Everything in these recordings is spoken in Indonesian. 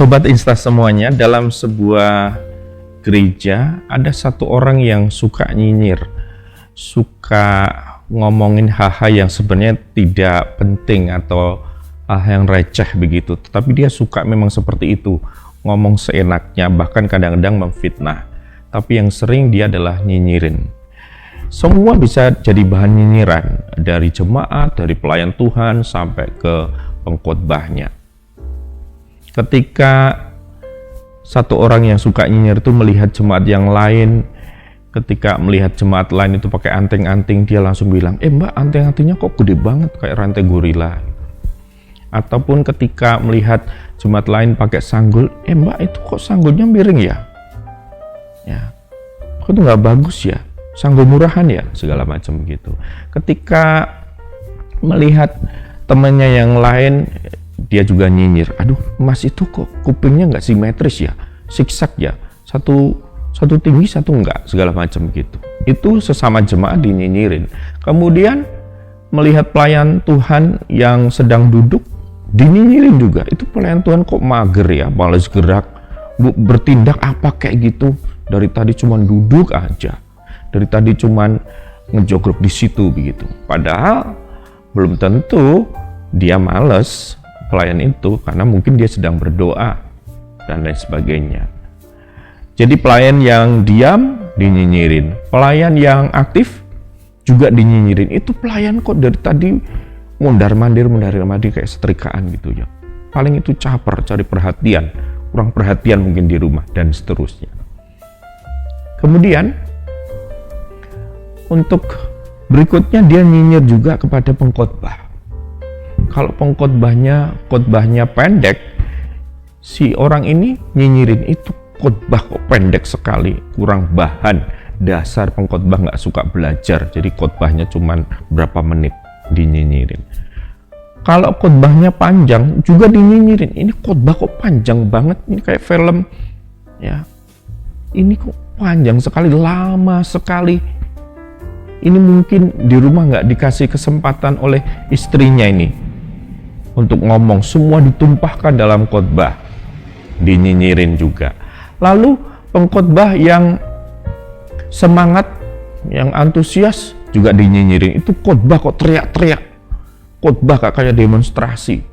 Sobat Insta semuanya, dalam sebuah gereja ada satu orang yang suka nyinyir, suka ngomongin hal-hal yang sebenarnya tidak penting atau hal yang receh begitu, tetapi dia suka memang seperti itu, ngomong seenaknya, bahkan kadang-kadang memfitnah. Tapi yang sering dia adalah nyinyirin. Semua bisa jadi bahan nyinyiran, dari jemaat, dari pelayan Tuhan sampai ke pengkhotbahnya. Ketika satu orang yang suka nyinyir itu melihat jemaat yang lain, ketika melihat jemaat lain itu pakai anting-anting, dia langsung bilang, mbak, anting-antingnya kok gede banget kayak rantai gorila. Ataupun ketika melihat jemaat lain pakai sanggul, mbak, itu kok sanggulnya miring ya? Kok itu nggak bagus ya? Sanggul murahan ya? Segala macam gitu. Ketika melihat temannya yang lain, dia juga nyinyir, aduh mas itu kok kupingnya nggak simetris ya, siksak ya, satu tinggi satu enggak, segala macam gitu. Itu sesama jemaat dinyinyirin. Kemudian melihat pelayan Tuhan yang sedang duduk, dinyinyirin juga, itu pelayan Tuhan kok mager ya, malas gerak, bertindak apa kayak gitu, dari tadi cuman duduk aja, dari tadi cuman ngejogrok di situ begitu. Padahal belum tentu dia males pelayan itu, karena mungkin dia sedang berdoa dan lain sebagainya. Jadi pelayan yang diam dinyinyirin, pelayan yang aktif juga dinyinyirin. Itu pelayan kok dari tadi mondar-mandir kayak setrikaan gitu ya. Paling itu caper, cari perhatian, kurang perhatian mungkin di rumah dan seterusnya. Kemudian untuk berikutnya dia nyinyir juga kepada pengkhotbah. Kalau khotbahnya pendek, si orang ini nyinyirin, itu khotbah kok pendek sekali, kurang bahan, dasar pengkhotbah nggak suka belajar, jadi khotbahnya cuman berapa menit, dinyinyirin. Kalau khotbahnya panjang juga dinyinyirin, ini khotbah kok panjang banget, ini kayak film ya, ini kok panjang sekali, lama sekali. Ini mungkin di rumah nggak dikasih kesempatan oleh istrinya ini untuk ngomong, semua ditumpahkan dalam khotbah, dinyinyirin juga. Lalu pengkhotbah yang semangat, yang antusias juga dinyinyirin. Itu khotbah kok teriak-teriak, khotbah kayak demonstrasi.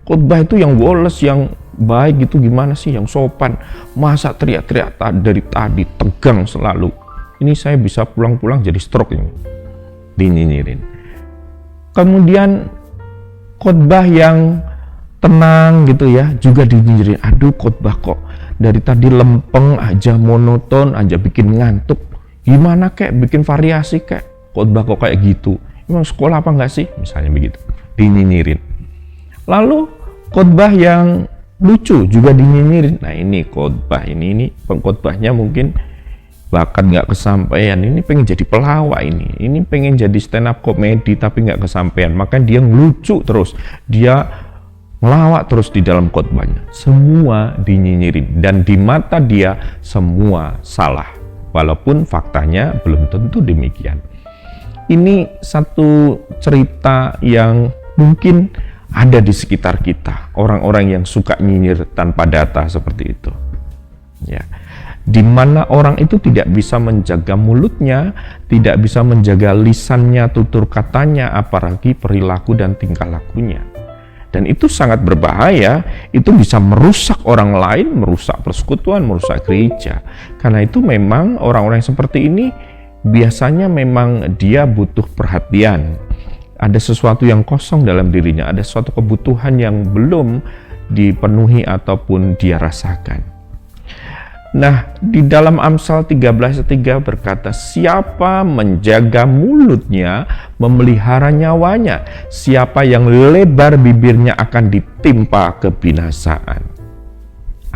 Khotbah itu yang woles, yang baik gitu gimana sih, yang sopan, masa teriak-teriak dari tadi, tegang selalu. Ini saya bisa pulang-pulang jadi stroke ini, dinyinyirin. Kemudian khotbah yang tenang gitu ya, juga dinyinyirin. Aduh, khotbah kok dari tadi lempeng aja, monoton aja, bikin ngantuk. Gimana kek, bikin variasi kek, khotbah kok kayak gitu. Emang sekolah apa enggak sih? Misalnya begitu, dinyinyirin. Lalu khotbah yang lucu juga dinyinyirin. Nah ini khotbah ini pengkhotbahnya mungkin bahkan nggak kesampaian, ini pengen jadi pelawak, ini pengen jadi stand up komedi tapi nggak kesampaian, maka dia ngelucu terus, dia melawak terus di dalam khotbahnya. Semua dinyinyirin dan di mata dia semua salah, walaupun faktanya belum tentu demikian. Ini satu cerita yang mungkin ada di sekitar kita, orang-orang yang suka nyinyir tanpa data seperti itu ya, di mana orang itu tidak bisa menjaga mulutnya, tidak bisa menjaga lisannya, tutur katanya, apalagi perilaku dan tingkah lakunya. Dan itu sangat berbahaya, itu bisa merusak orang lain, merusak persekutuan, merusak gereja. Karena itu memang orang-orang seperti ini biasanya memang dia butuh perhatian. Ada sesuatu yang kosong dalam dirinya, ada suatu kebutuhan yang belum dipenuhi ataupun dia rasakan. Nah, di dalam Amsal 13:3 berkata, siapa menjaga mulutnya memelihara nyawanya, siapa yang lebar bibirnya akan ditimpa kebinasaan.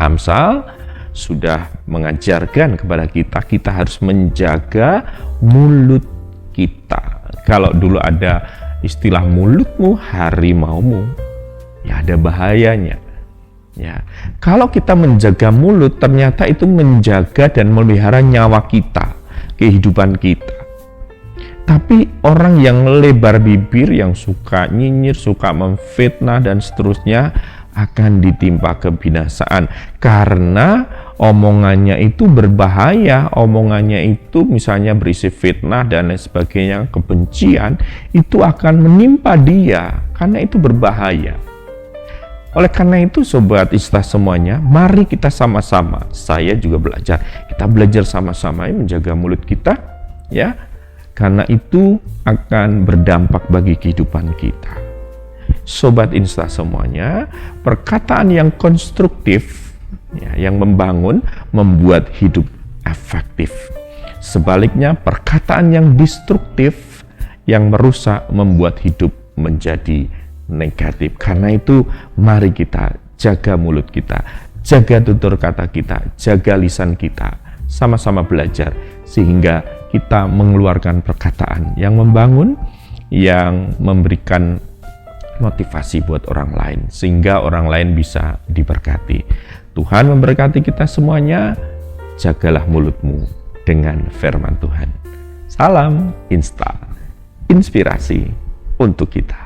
Amsal sudah mengajarkan kepada kita harus menjaga mulut kita. Kalau dulu ada istilah mulutmu harimaumu, ya ada bahayanya. Ya, kalau kita menjaga mulut, ternyata itu menjaga dan memelihara nyawa kita, kehidupan kita. Tapi orang yang lebar bibir, yang suka nyinyir, suka memfitnah dan seterusnya, akan ditimpa kebinasaan, karena omongannya itu berbahaya. Omongannya itu misalnya berisi fitnah dan lain sebagainya, kebencian, itu akan menimpa dia karena itu berbahaya. Oleh karena itu Sobat Islah semuanya, mari kita sama-sama, saya juga belajar, kita belajar sama-sama menjaga mulut kita, ya, karena itu akan berdampak bagi kehidupan kita. Sobat Islah semuanya, perkataan yang konstruktif, ya, yang membangun, membuat hidup efektif. Sebaliknya, perkataan yang destruktif, yang merusak, membuat hidup menjadi negatif. Karena itu mari kita jaga mulut kita, jaga tutur kata kita, jaga lisan kita, sama-sama belajar sehingga kita mengeluarkan perkataan yang membangun, yang memberikan motivasi buat orang lain sehingga orang lain bisa diberkati. Tuhan memberkati kita semuanya. Jagalah mulutmu dengan firman Tuhan. Salam Insta, inspirasi untuk kita.